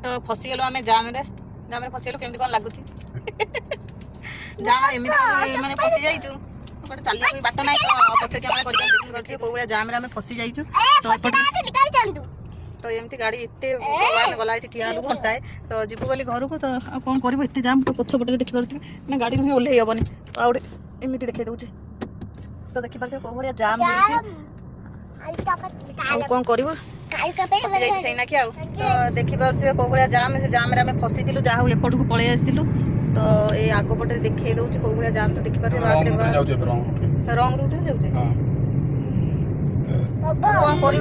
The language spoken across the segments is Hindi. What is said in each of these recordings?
तो फसीगलु आम जाम फसीगलु केमती कौन लगुच जाम एमती माने फसी जाइचु गोटे चलिया बाट ना पचे कैमेरा कौ भाया जाम फसी जाइचु तो एमती गाड़ी एते गला ठिया हलु घंटाए तो जीव बोली घर को तो कौन कर एत जाम तो पछपटे देखिपे मैंने गाड़ी नुहे ओह्ल हेबनी तो आउे एमती देखे दूचे तो देखिपे कौ भाया जाम कौन कर कि देखिपे कौ भाया जाम से जाम आम फसीलु जहाँ हूँ एपट को पलि आसलु तो ये आगपटे देखे दूचे कौ भाया जाम तो देखिपे रंग रूट जाऊे कौन कर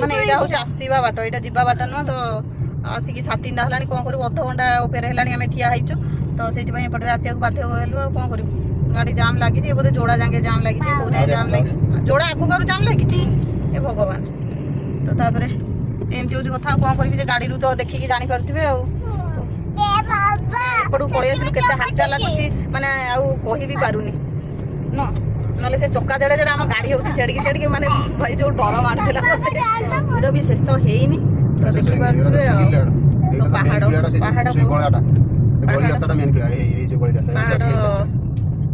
माने एटा हूँ आसवा बाट यहाँ जावा बाट नुह तो आसिक 7-3 है कौन करूँ अध घंटा उपर है ठिया होइचु तो से एपटे आसवाक बाध्य हेलु कौन कर गाड़ी जाम लगी बोधे जोड़ा जांगे जाम लगी जाम लगी जोड़ा आगु गारू जाम लगी ए भगवान तो तापर एमती हूँ कथा कौन करी गाड़ी रू तो देखिकी जानीपे एपटू पलि आसलु के हाथा लगुच माने कही भी पारुनी न ना से चक्का जड़े जड़े आम गाड़ी होती सेड़की माने भाई जो डर मारला भी शेष होनी तो देखिपे तो पहाड़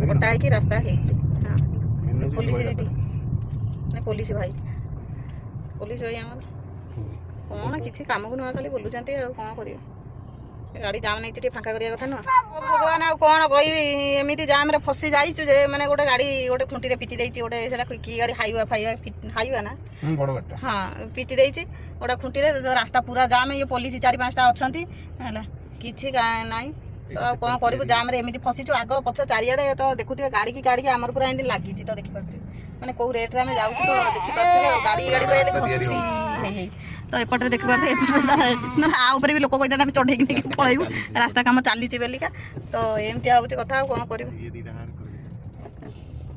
गोटा है रास्ता पुलिस दीदी पुलिस भाई आम कौन किसी कम को नुआ खाली बोलुंट कौन कर गाड़ी जाम नहीं फाँका करिया कथा नुह भगवान आ कौन कहि एमती जाम फसी जाइचु जे माने गोटे गाड़ी गोटे खुंटी पिटी देइछि गोटे सेटा की गाड़ी हाईवा ना हाँ पिटी देइछि गोटे खुंटी रास्ता पूरा जाम ये पुलिस 4-5टा अछंती हैला किछि नाई तो कौन करू जाम एमती फसीचु आग पछ चारिआडे तो देखुथे गाड़ी की आमर पूरा एमती लागी तो देखिपे माने कौ रेट रे आम जाऊ तो देखिपे गाड़ी फसी तो एपटे देखिए आउपर भी लोक कहते चढ़ेक पलैबू रास्ता कम चली बेलिका तो एमती हूँ कथा कौन कर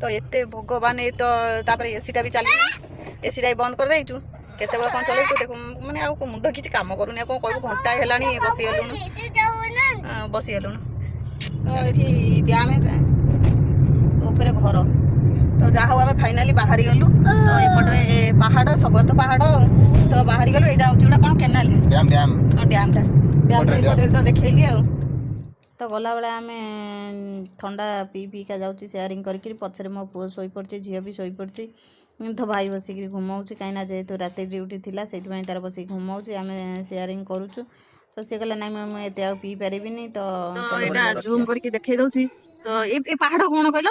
तो एत भगवान ये तो एसीटा भी चली एसीटा भी बंद कर देचु केत कौन चलू माने मुंड किसी कम करूनी कौन कहू घंटा है बसीगलुण तो ये डैम ऊपर घर तो जहाँ आम फाइनाली बाहर गलु तो एपटे पहाड़ सब तो पहाड़ तो बाहर गलु यहाँ हूँ गोटा कौन केनाल डैम तो देखली तो गला बेला आम ठंडा पी पीका जाऊँगी सेयारिंग करके पछरे मो पुओ शोई पड़ी झील भी शोई पड़ी तो भाई बसिक घुमाऊँ कहीं जेहेतु रात ड्यूटी थी से तार बसिक घुमाऊँ आम सेयारिंग करुचु तो सी कहला ना मुझे पी पारि तो जूम करके देखे दूसरी तो ये पहाड़ कौन कहल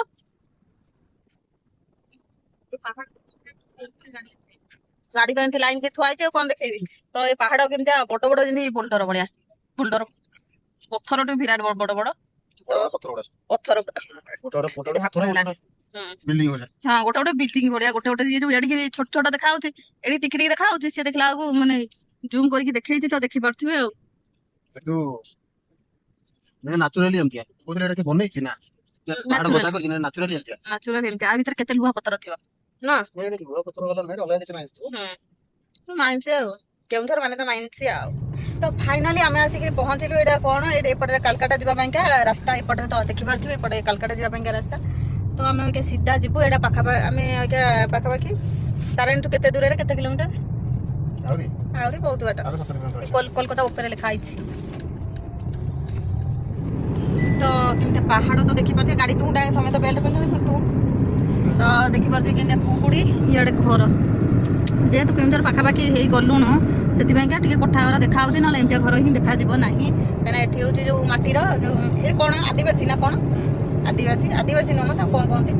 गाड़ी का लाइन के थुआई कौन देखेबी तो ये पहाड़ केमती बड़ बड़ जमी बोल्डर भाया बोल्डर पत्थर टू विराट बड़ बड़ पत्थर हाँ गोटे गोटे बिल्डिंग भाया गोटे गोटे ये छोट छोट देखा ये टिकी देखा सी देखला माने जूम करके देखी तो देखी पारे नेचुराली एमतिया कोदरे एटा के बनै छी ना पहाड़ गोता को जिने नेचुराली एमतिया आ भीतर केते लुहा पत्थर थिबा ना नै लुहा पत्थर वाला नै अलग किछ माइंस तो माइंस केउथर माने तो माइंस तो फाइनली आम आसिक पहुँचलु एटा कौन एपटे कलकाता जावाई रास्ता एपटे तो देखी पारे एपटे कलकाता जावाई रास्ता तो आम सीधा जीवु एटा पाखापाखि तारेणी टू केते दूर केते किलोमीटर आउरी बहुत बाट कोलकाता ऊपर लिखाई तो केमती पहाड़ तो देखिपे गाड़ी टू डाए समेत बेल्ट पहन टू तो देखिपे कि कुकुड़ी इे घर जेहेतु केमती पाखापाखि हो गलुण से कोठा घर देखा ना एमती घर ही देखा ना कहीं एटी हूँ जो माटीर जो ये कौन आदिवासी ना कौन आदिवासी नुह तो कौन कहते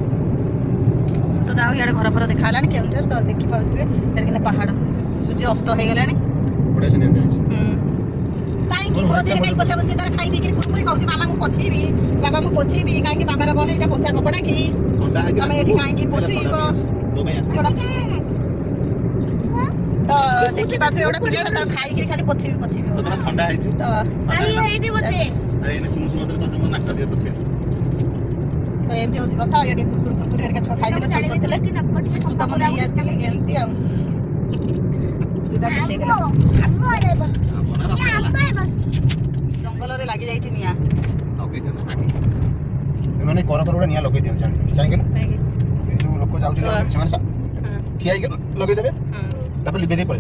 तो जाओ इे घर फर देखा केउझर तो देखिपे कि पहाड़ सूर्य अस्त हो गला कहीं पछा बस तार खाई बिक्री कुरकुरी कहूँ मामा को पोछेबी बाबा को पोछेबी कहीं बाबार कौन ये पोछा कपड़ा कि तुम ये कहीं पोछब तो देखी पार्थे गोटे पिला तार खाई खाली पोछेबी ठंडा है तो एमती हूँ कथा ये कुरकुरी छुआ खाई शोई पड़ते तो मुझे आसती एमती जंगल लगी जाइए निया मैंने कर गोटे निया लगे दिखाई कहीं जो लोक जाऊँ ठिया लगे देवे लिभे पड़े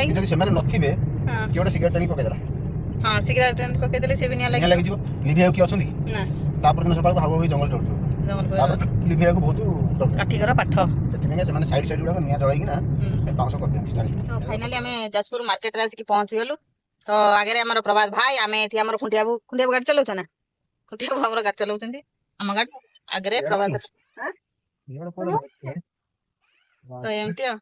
जब से नथिबे ହଁ କିଏ ଗୋଟେ ସିଗାରେଟ ଟାଣି ପକେଇଦେଲା ହଁ ସିଗାରେଟ ପକେଇଦେଲେ ସେ ବି ନିଆଁ ନିଆଁ ଲାଗିବ ଲାଗିଯିବ ଲିଭିବାକୁ କିଏ ଅଛନ୍ତି ନା ତାପର ଦିନ ସକାଳକୁ ହାଉ ହାଉ ହେଇ ଜଙ୍ଗଲ ଚଳୁଥିବ ଜଙ୍ଗଲ ତାପରେ ଲିଭିବାକୁ ବହୁତ ପ୍ରୋବ୍ଲେମ କାଠିକର ପାଠ ସେଥିପାଇଁ ସେମାନେ ସାଇଡ ସାଇଡ ଗୁଡାକ ନିଆଁ ଜଳାଇକିନା ବାଉଁଶ କରିଦିଅନ୍ତି ଟାଣି ତ ଫାଇନାଲି ଆମେ ଯାଜପୁର ମାର୍କେଟରେ ଆସିକି ପହଞ୍ଚିଗଲୁ ତ ଆଗରେ ଆମର ପ୍ରଭାତ ଭାଇ ଆମେ ଏଠି ଆମର ଖୁଣ୍ଟିଆବୁ ଗାଡି ଚଲାଉଛ ନା ଖୁଣ୍ଟିଆବୁ ଆମର ଗାଡି ଚଲାଉଛନ୍ତି ଆମ ଗାଡି ଆଗରେ ପ୍ରଭାତ ତ ଏମିତି ଆଉ